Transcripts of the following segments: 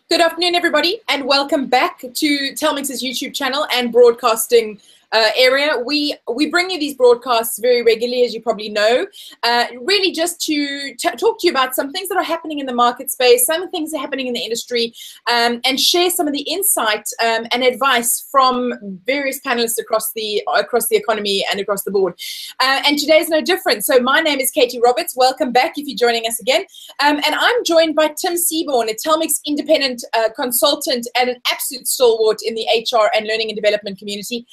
Good afternoon, everybody, and welcome back to Telmix's YouTube channel and broadcasting area. We bring you these broadcasts very regularly, as you probably know, really just to talk to you about some things that are happening in the market space, some things that are happening in the industry, and share some of the insight and advice from various panelists across the economy and across the board. And today's no different. So my name is Katie Roberts. Welcome back if you're joining us again. And I'm joined by Tim Seaborn, a Telmix independent consultant and an absolute stalwart in the HR and learning and development community.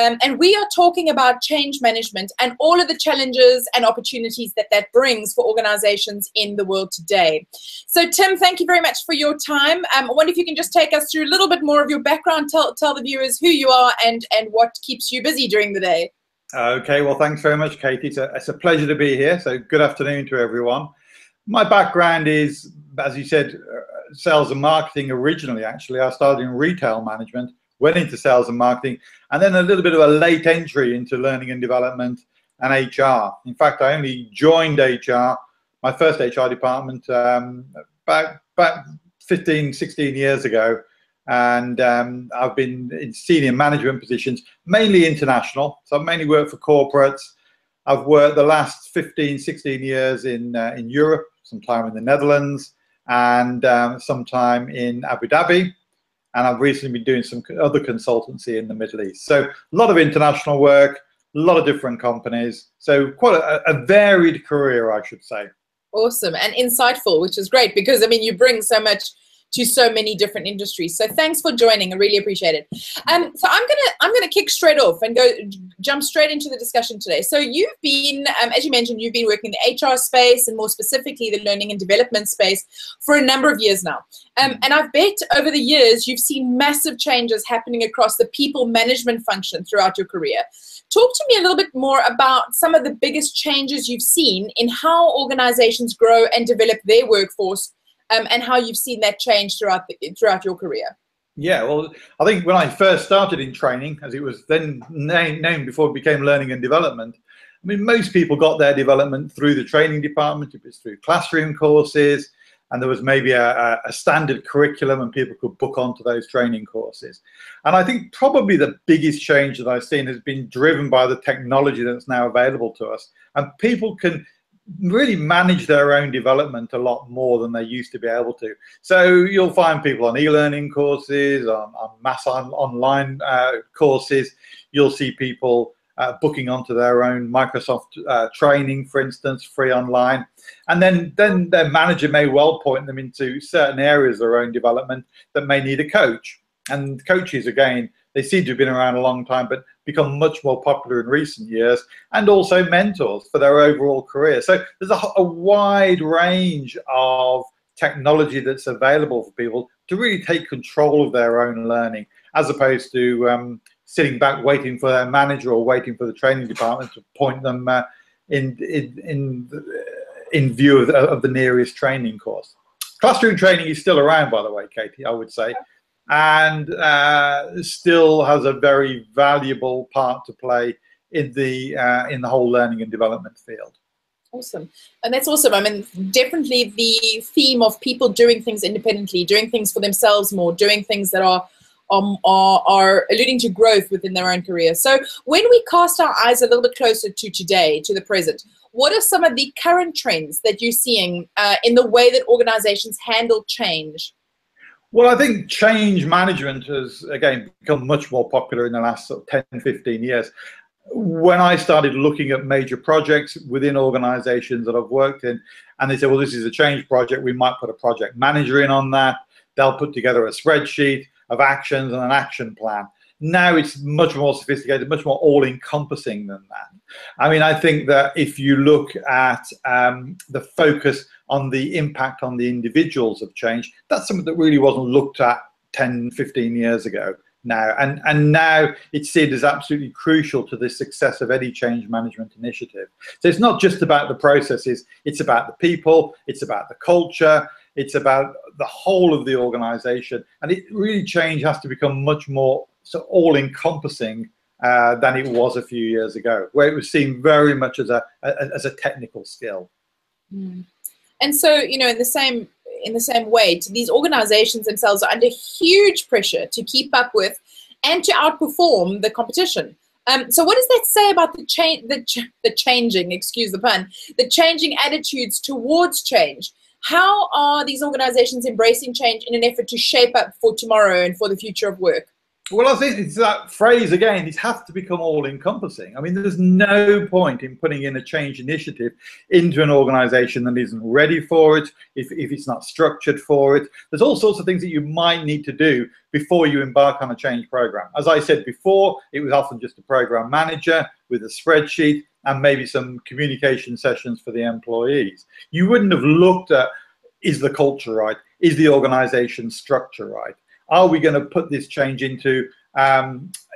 And we are talking about change management and all of the challenges and opportunities that brings for organizations in the world today. So Tim, thank you very much for your time. I wonder if you can just take us through a little bit more of your background, tell the viewers who you are and what keeps you busy during the day. Okay, well, thanks very much, Katie. It's a pleasure to be here. So good afternoon to everyone. My background is, as you said, sales and marketing originally. Actually, I started in retail management, went into sales and marketing, and then a little bit of a late entry into learning and development and HR. In fact, I only joined HR, my first HR department, about 15, 16 years ago. And I've been in senior management positions, mainly international. So I've mainly worked for corporates. I've worked the last 15, 16 years in Europe, some time in the Netherlands, and some time in Abu Dhabi. And I've recently been doing some other consultancy in the Middle East. So a lot of international work, a lot of different companies. So quite a varied career, I should say. Awesome and insightful, which is great because, I mean, you bring so much to so many different industries. So thanks for joining. I really appreciate it. So I'm gonna kick straight off and jump straight into the discussion today. So you've been, as you mentioned, you've been working in the HR space and more specifically the learning and development space for a number of years now. And I've bet over the years you've seen massive changes happening across the people management function throughout your career. Talk to me a little bit more about some of the biggest changes you've seen in how organizations grow and develop their workforce, and how you've seen that change throughout your career. Yeah, well, I think when I first started in training, as it was then named before it became learning and development, I mean, most people got their development through the training department. It was through classroom courses, and there was maybe a standard curriculum and people could book onto those training courses. And I think probably the biggest change that I've seen has been driven by the technology that's now available to us. And people can really manage their own development a lot more than they used to be able to. So you'll find people on e-learning courses, on online courses. You'll see people booking onto their own Microsoft training, for instance, free online. And then their manager may well point them into certain areas of their own development that may need a coach. And coaches, again, they seem to have been around a long time, but become much more popular in recent years, and also mentors for their overall career. So there's a wide range of technology that's available for people to really take control of their own learning, as opposed to sitting back waiting for their manager or waiting for the training department to point them in view of the nearest training course. Classroom training is still around, by the way, Katie, I would say, and still has a very valuable part to play in the whole learning and development field. Awesome. And that's awesome. I mean, definitely the theme of people doing things independently, doing things for themselves more, doing things that are alluding to growth within their own career. So when we cast our eyes a little bit closer to today, to the present, what are some of the current trends that you're seeing in the way that organizations handle change? Well, I think change management has, again, become much more popular in the last sort of 10, 15 years. When I started looking at major projects within organizations that I've worked in, and they said, well, this is a change project, we might put a project manager in on that. They'll put together a spreadsheet of actions and an action plan. Now it's much more sophisticated, much more all-encompassing than that. I mean, I think that if you look at the focus on the impact on the individuals of change, that's something that really wasn't looked at 10, 15 years ago now. And now it's seen as absolutely crucial to the success of any change management initiative. So it's not just about the processes, it's about the people, it's about the culture, it's about the whole of the organization. And it really, change has to become much more all-encompassing than it was a few years ago, where it was seen very much as a technical skill. And so, you know, in the same in the same way, these organizations themselves are under huge pressure to keep up with and to outperform the competition. So what does that say about the changing, excuse the pun, the changing attitudes towards change? How are these organizations embracing change in an effort to shape up for tomorrow and for the future of work? Well, I think it's that phrase again, it has to become all-encompassing. I mean, there's no point in putting in a change initiative into an organization that isn't ready for it, if it's not structured for it. There's all sorts of things that you might need to do before you embark on a change program. As I said before, it was often just a program manager with a spreadsheet and maybe some communication sessions for the employees. You wouldn't have looked at, is the culture right? Is the organization structure right? Are we going to put this change into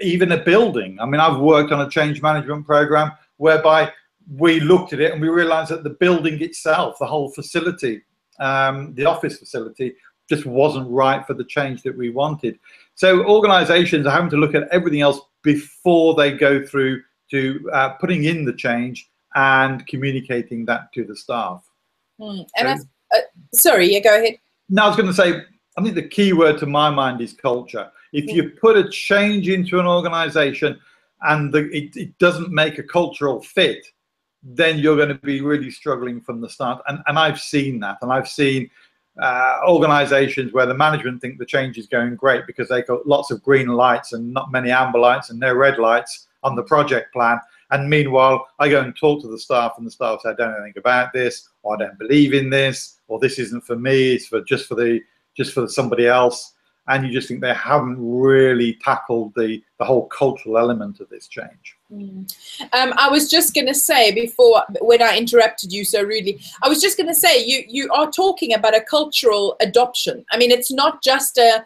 even a building? I mean, I've worked on a change management program whereby we looked at it and we realized that the building itself, the whole facility, the office facility, just wasn't right for the change that we wanted. So organizations are having to look at everything else before they go through to putting in the change and communicating that to the staff. And sorry, yeah, go ahead. No, I was going to say, I think the key word to my mind is culture. If you put a change into an organization and it doesn't make a cultural fit, then you're going to be really struggling from the start. And I've seen that. And I've seen organizations where the management think the change is going great because they got lots of green lights and not many amber lights and no red lights on the project plan. And meanwhile, I go and talk to the staff and the staff say, I don't know anything about this, or I don't believe in this, or this isn't for me, it's just for somebody else. And you just think they haven't really tackled the whole cultural element of this change. I was just going to say before, when I interrupted you so rudely, I was just going to say you are talking about a cultural adoption. I mean, it's not just a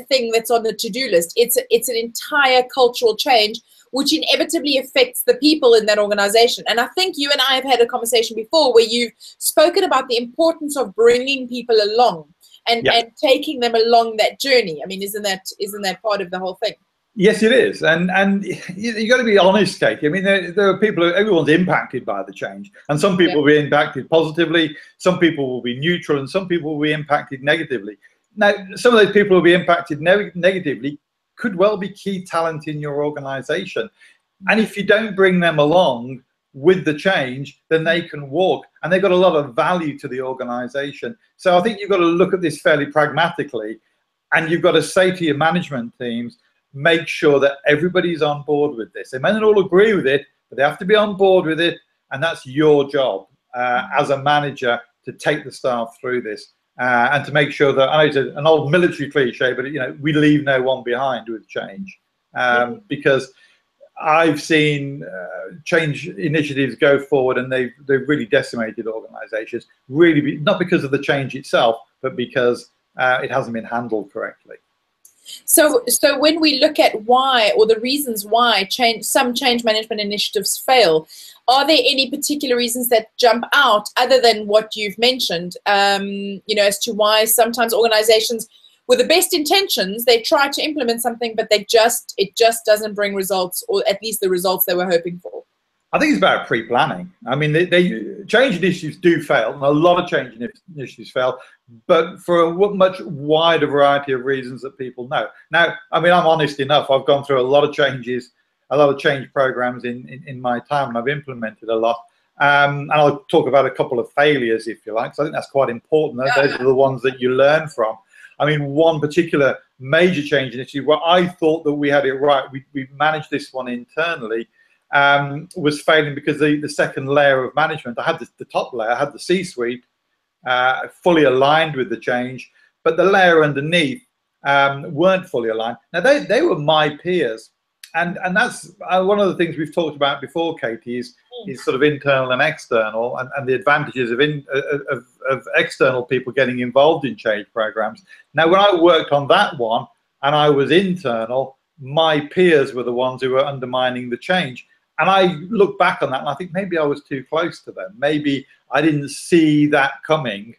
thing that's on the to-do list. It's an entire cultural change, which inevitably affects the people in that organization. And I think you and I have had a conversation before where you've spoken about the importance of bringing people along and taking them along that journey. I mean, isn't that part of the whole thing? Yes, it is. And you got to be honest, Katie. I mean, there are people, everyone's impacted by the change. And some people will be impacted positively, some people will be neutral, and some people will be impacted negatively. Now, some of those people will be impacted negatively could well be key talent in your organization. And if you don't bring them along with the change, then they can walk, and they've got a lot of value to the organization. So I think you've got to look at this fairly pragmatically, and you've got to say to your management teams, make sure that everybody's on board with this. They may not all agree with it, but they have to be on board with it, and that's your job as a manager to take the staff through this. And to make sure that, I know it's an old military cliche, but we leave no one behind with change, because I've seen change initiatives go forward and they've really decimated organizations, not because of the change itself, but because it hasn't been handled correctly. So when we look at why, or the reasons why some change management initiatives fail, are there any particular reasons that jump out other than what you've mentioned, as to why sometimes organizations with the best intentions, they try to implement something, but it just doesn't bring results, or at least the results they were hoping for? I think it's about pre-planning. I mean, change initiatives do fail, and a lot of change initiatives fail, but for a much wider variety of reasons that people know. Now, I mean, I'm honest enough. I've gone through a lot of changes, a lot of change programs in my time, and I've implemented a lot. And I'll talk about a couple of failures, if you like. So I think that's quite important. Those are the ones that you learn from. I mean, one particular major change initiative where I thought that we had it right, we managed this one internally, was failing because the second layer of management, I had the top layer, I had the C-suite fully aligned with the change, but the layer underneath weren't fully aligned. Now, they were my peers. And that's one of the things we've talked about before, Katie, is sort of internal and external, and the advantages of external people getting involved in change programs. Now, when I worked on that one and I was internal, my peers were the ones who were undermining the change. And I look back on that and I think maybe I was too close to them. Maybe I didn't see that coming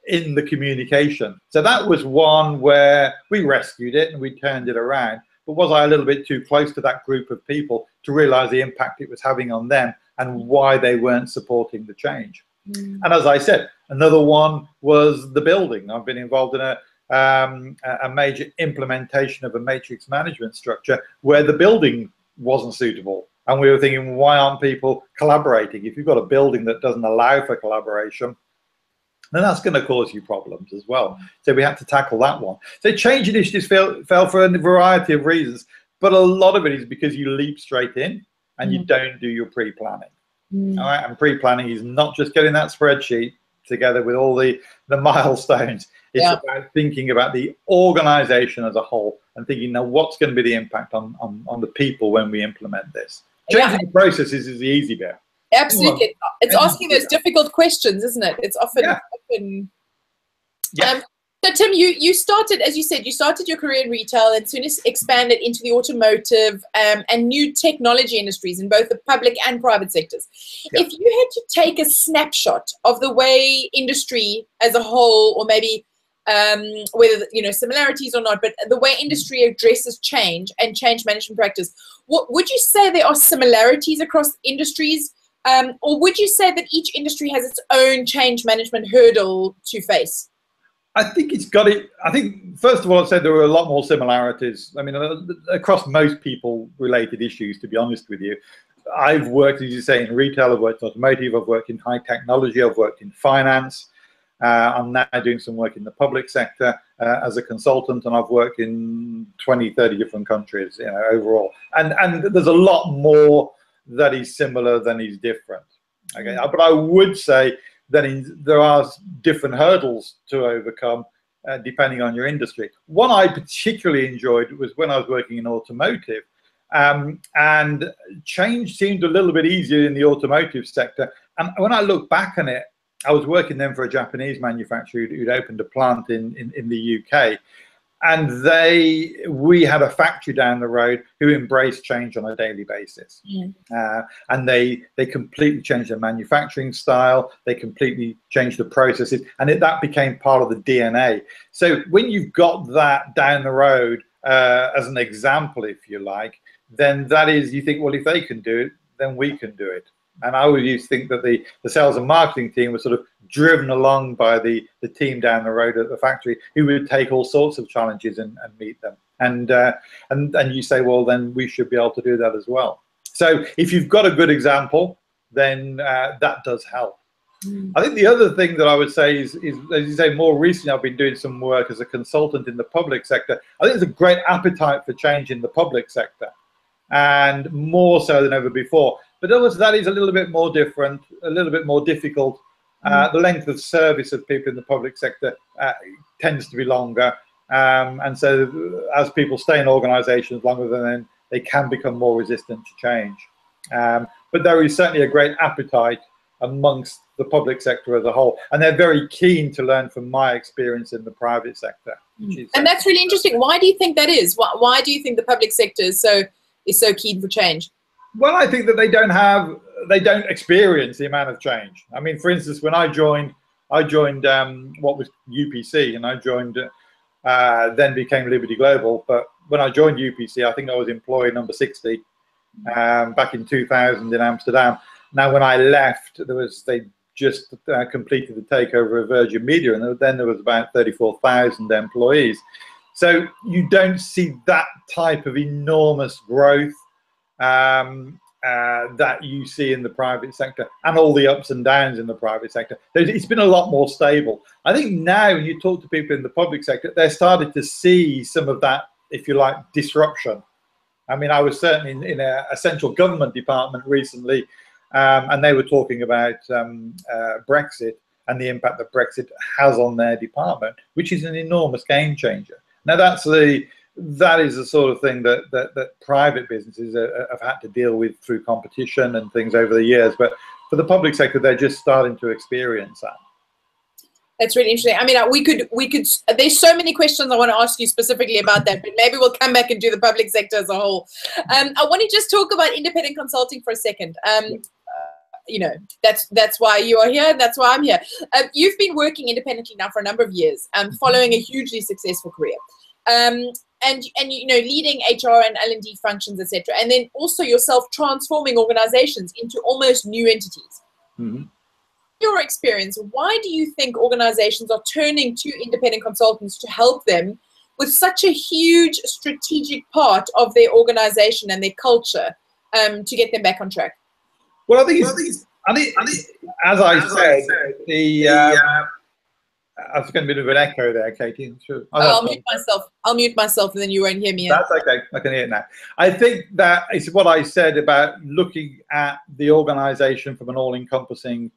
in the communication. So that was one where we rescued it and we turned it around. But was I a little bit too close to that group of people to realize the impact it was having on them and why they weren't supporting the change? And as I said, another one was the building. I've been involved in a major implementation of a matrix management structure where the building wasn't suitable. And we were thinking, why aren't people collaborating? If you've got a building that doesn't allow for collaboration, then that's going to cause you problems as well. So we had to tackle that one. So change initiatives fell for a variety of reasons, but a lot of it is because you leap straight in and you don't do your pre-planning. All right, and pre-planning is not just getting that spreadsheet together with all the milestones. It's about thinking about the organization as a whole and thinking, now what's going to be the impact on the people when we implement this? Changing the processes is the easy bit. Absolutely. It's asking those difficult questions, isn't it? It's often so Tim, you started, as you said, you started your career in retail and soon expanded into the automotive and new technology industries in both the public and private sectors. If you had to take a snapshot of the way industry as a whole, or maybe whether similarities or not, but the way industry addresses change and change management practice, what would you say there are similarities across industries, or would you say that each industry has its own change management hurdle to face? I think it's got it. I think, first of all, I'd say there were a lot more similarities. I mean, across most people-related issues, to be honest with you. I've worked, as you say, in retail, I've worked in automotive, I've worked in high technology, I've worked in finance. I'm now doing some work in the public sector as a consultant, and I've worked in 20, 30 different countries, overall. And there's a lot more that is similar than is different. Okay, but I would say that there are different hurdles to overcome depending on your industry. One I particularly enjoyed was when I was working in automotive, and change seemed a little bit easier in the automotive sector. And when I look back on it, I was working then for a Japanese manufacturer who'd opened a plant in the UK. And we had a factory down the road who embraced change on a daily basis. And they completely changed their manufacturing style. They completely changed the processes, and that became part of the DNA. So when you've got that down the road as an example, if you like, then that is, you think, well, if they can do it, then we can do it. And I always used to think that the sales and marketing team was sort of driven along by the team down the road at the factory, who would take all sorts of challenges and meet them. And you say, well, then we should be able to do that as well. So if you've got a good example, then that does help. I think the other thing that I would say is, as you say, more recently I've been doing some work as a consultant in the public sector. I think there's a great appetite for change in the public sector, and more so than ever before. But that is a little bit more different, a little bit more difficult. The length of service of people in the public sector tends to be longer. And so as people stay in organizations longer, then they can become more resistant to change. But there is certainly a great appetite amongst the public sector as a whole. And they're very keen to learn from my experience in the private sector. And that's really interesting. Why do you think that is? Why do you think the public sector is so keen for change? Well, I think that they don't experience the amount of change. I mean, for instance, when I joined what was UPC, and I joined, then became Liberty Global. But when I joined UPC, I think I was employee number 60 back in 2000 in Amsterdam. Now, when I left, they just completed the takeover of Virgin Media, and then there was about 34,000 employees. So you don't see that type of enormous growth that you see in the private sector, and all the ups and downs in the private sector. It's been a lot more stable. I think now when you talk to people in the public sector, they're starting to see some of that, if you like, disruption. I mean, I was certainly in a central government department recently, and they were talking about Brexit and the impact that Brexit has on their department, which is an enormous game changer. Now, that is the sort of thing that private businesses have had to deal with through competition and things over the years. But for the public sector, they're just starting to experience that. That's really interesting. I mean, we could. There's so many questions I want to ask you specifically about that, but maybe we'll come back and do the public sector as a whole. I want to just talk about independent consulting for a second. That's why you are here, and that's why I'm here. You've been working independently now for a number of years, following a hugely successful career. And leading HR and L&D functions, etc., and then also yourself transforming organizations into almost new entities. your experience, why do you think organizations are turning to independent consultants to help them with such a huge strategic part of their organization and their culture, to get them back on track? Well, I think as I said, I've got a bit of an echo there, Katie. Sure. I'll mute myself. I'll mute myself, and then you won't hear me. That's okay. I can hear it now. I think that it's what I said about looking at the organisation from an all-encompassing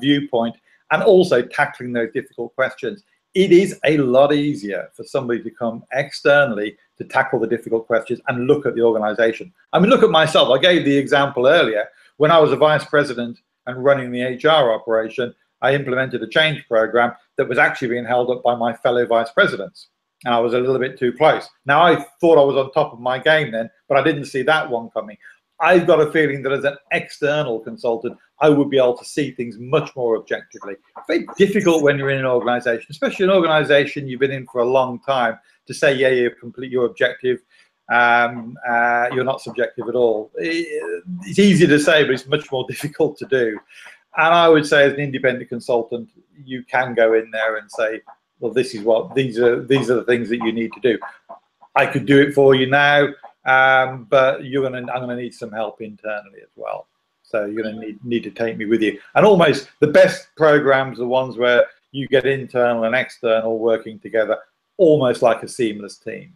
viewpoint, and also tackling those difficult questions. It is a lot easier for somebody to come externally to tackle the difficult questions and look at the organisation. I mean, look at myself. I gave the example earlier. When I was a vice president and running the HR operation, I implemented a change program that was actually being held up by my fellow vice presidents. And I was a little bit too close. Now, I thought I was on top of my game then, but I didn't see that one coming. I've got a feeling that as an external consultant, I would be able to see things much more objectively. It's very difficult when you're in an organization, especially an organization you've been in for a long time, to say, yeah, you're objective. You're not subjective at all. It's easy to say, but it's much more difficult to do. And I would say, as an independent consultant, you can go in there and say, well, these are the things that you need to do. I could do it for you now, but I'm gonna need some help internally as well. So you're gonna need to take me with you. And almost the best programs are ones where you get internal and external working together, almost like a seamless team.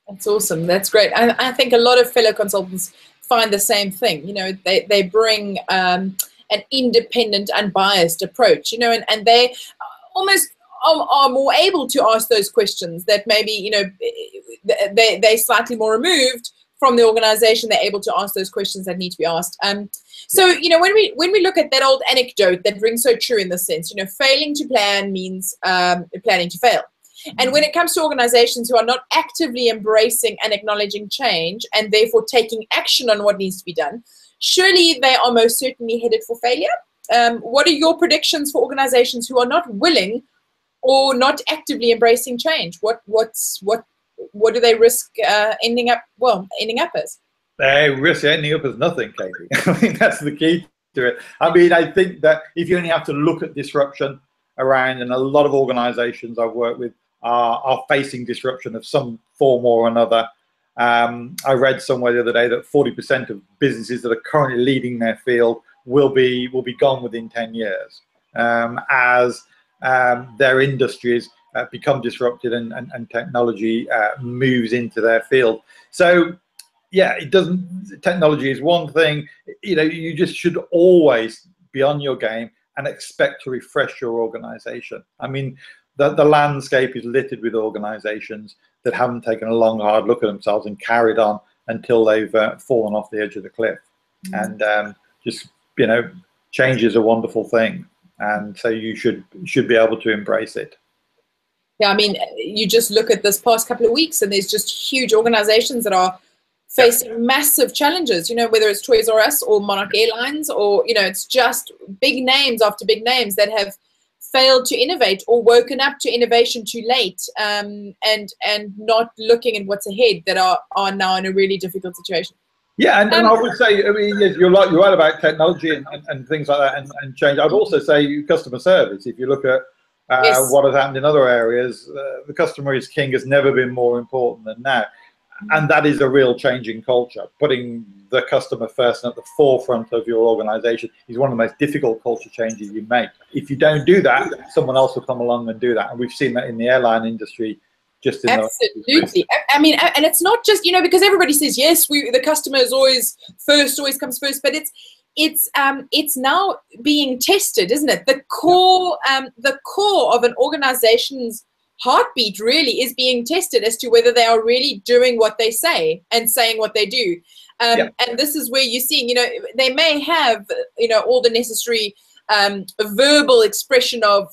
That's awesome. That's great. I think a lot of fellow consultants find the same thing. You know, they bring an independent, unbiased approach, you know, and they almost are more able to ask those questions that maybe, you know, they're slightly more removed from the organization. They're able to ask those questions that need to be asked. So, you know, when we look at that old anecdote that rings so true in this sense, you know, failing to plan means planning to fail. And when it comes to organizations who are not actively embracing and acknowledging change and therefore taking action on what needs to be done, surely they are most certainly headed for failure. What are your predictions for organizations who are not willing or not actively embracing change? What do they risk ending up as? They risk ending up as nothing, Katie. I mean, that's the key to it. I mean, I think that if you only have to look at disruption around, and a lot of organizations I've worked with are facing disruption of some form or another. I read somewhere the other day that 40% of businesses that are currently leading their field will be gone within 10 years as their industries become disrupted and technology moves into their field. So yeah, technology is one thing. You know, you just should always be on your game and expect to refresh your organization. I mean, the landscape is littered with organizations that haven't taken a long, hard look at themselves and carried on until they've fallen off the edge of the cliff. And just, you know, change is a wonderful thing. And so you should be able to embrace it. Yeah, I mean, you just look at this past couple of weeks and there's just huge organizations that are facing massive challenges, you know, whether it's Toys R Us or Monarch Airlines, or, you know, it's just big names after big names that have failed to innovate or woken up to innovation too late, and not looking at what's ahead, that are now in a really difficult situation. Yeah, and I would say, I mean, yes, you're right about technology and things like that and change. I'd also say customer service. If you look at Yes. what has happened in other areas, the customer is king has never been more important than now. And that is a real change in culture. Putting the customer first and at the forefront of your organization is one of the most difficult culture changes you make. If you don't do that, someone else will come along and do that. And we've seen that in the airline industry. Just in absolutely. I mean, and it's not just, you know, because everybody says, yes, the customer is always first, always comes first, but it's now being tested, isn't it? The core of an organization's heartbeat really is being tested as to whether they are really doing what they say and saying what they do. And this is where you're seeing, you know, they may have, you know, all the necessary verbal expression of,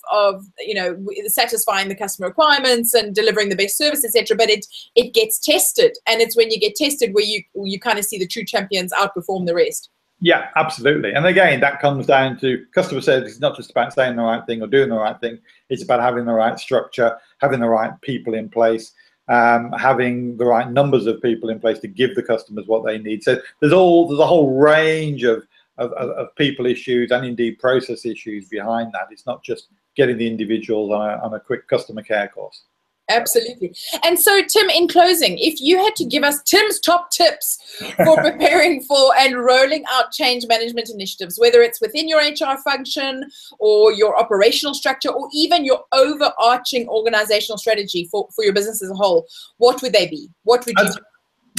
you know, satisfying the customer requirements and delivering the best service, etc. But it gets tested, and it's when you get tested where you kind of see the true champions outperform the rest. Yeah, absolutely. And again, that comes down to customer service. It's not just about saying the right thing or doing the right thing. It's about having the right structure, having the right people in place, having the right numbers of people in place to give the customers what they need. So there's a whole range of of people issues and indeed process issues behind that. It's not just getting the individuals on a quick customer care course. Absolutely. And so, Tim, in closing, if you had to give us Tim's top tips for preparing for and rolling out change management initiatives, whether it's within your HR function or your operational structure or even your overarching organizational strategy for your business as a whole, what would they be? What would you do?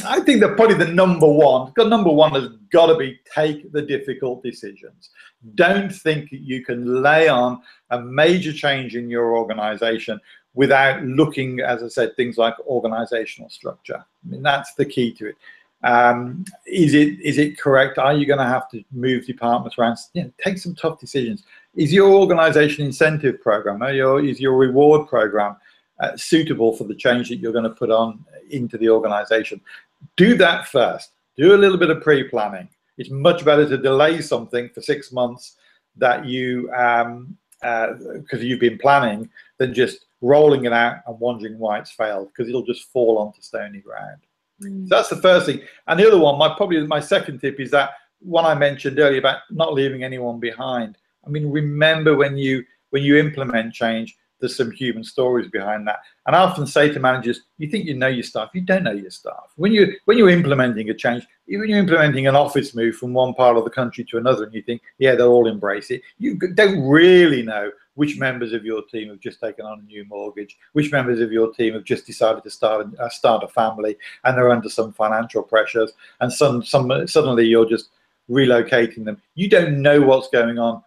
I think that probably the number one has got to be take the difficult decisions. Don't think you can lay on a major change in your organization without looking, as I said, things like organizational structure. I mean, that's the key to it. Is it correct? Are you going to have to move departments around? Take some tough decisions. Is your organization incentive program, is your reward program suitable for the change that you're going to put on into the organization? Do that first. Do a little bit of pre-planning. It's much better to delay something for 6 months that you because you've been planning than just rolling it out and wondering why it's failed, because it'll just fall onto stony ground. So that's the first thing. And the other one, my second tip is that one I mentioned earlier about not leaving anyone behind. I mean, remember when you implement change, there's some human stories behind that. And I often say to managers, you think you know your staff, you don't know your staff. When you're implementing a change, even you're implementing an office move from one part of the country to another, and you think, yeah, they'll all embrace it. You don't really know which members of your team have just taken on a new mortgage, which members of your team have just decided to start a family, and they're under some financial pressures, and suddenly you're just relocating them. You don't know what's going on,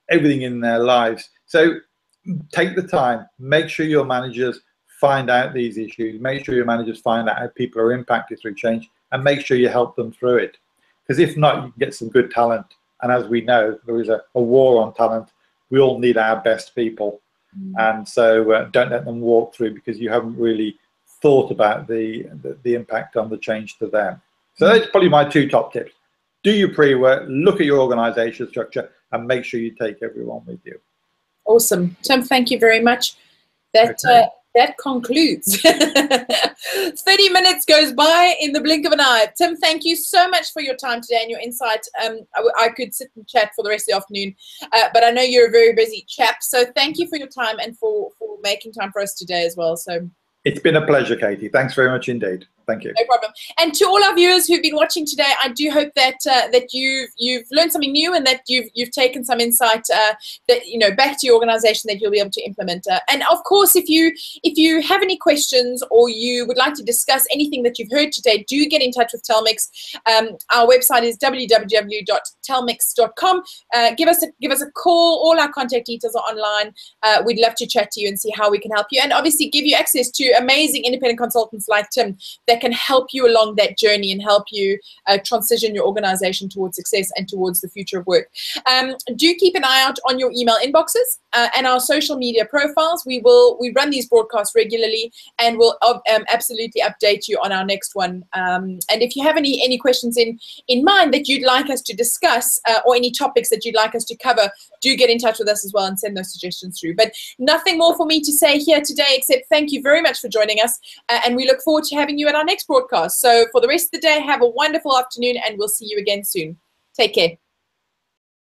everything in their lives. So take the time, make sure your managers find out these issues, make sure your managers find out how people are impacted through change, and make sure you help them through it. Because if not, you can get some good talent. And as we know, there is a war on talent. We all need our best people. And so don't let them walk through because you haven't really thought about the impact on the change to them. So that's probably my two top tips. Do your pre-work, look at your organization structure, and make sure you take everyone with you. Awesome. Tim, thank you very much. That concludes. 30 minutes goes by in the blink of an eye. Tim, thank you so much for your time today and your insight. I could sit and chat for the rest of the afternoon, but I know you're a very busy chap. So thank you for your time and for making time for us today as well. So it's been a pleasure, Katie. Thanks very much indeed. Thank you. No problem. And to all our viewers who've been watching today, I do hope that that you've learned something new and that you've taken some insight that back to your organization that you'll be able to implement. And of course, if you have any questions or you would like to discuss anything that you've heard today, do get in touch with Telmix. Our website is www.telmix.com. Give us a call. All our contact details are online. We'd love to chat to you and see how we can help you, and obviously give you access to amazing independent consultants like Tim that can help you along that journey and help you transition your organization towards success and towards the future of work. Do keep an eye out on your email inboxes and our social media profiles. We run these broadcasts regularly, and we'll absolutely update you on our next one. And if you have any questions in mind that you'd like us to discuss or any topics that you'd like us to cover, do get in touch with us as well and send those suggestions through. But nothing more for me to say here today except thank you very much for joining us, and we look forward to having you at our next broadcast. So for the rest of the day, have a wonderful afternoon, and we'll see you again soon. Take care.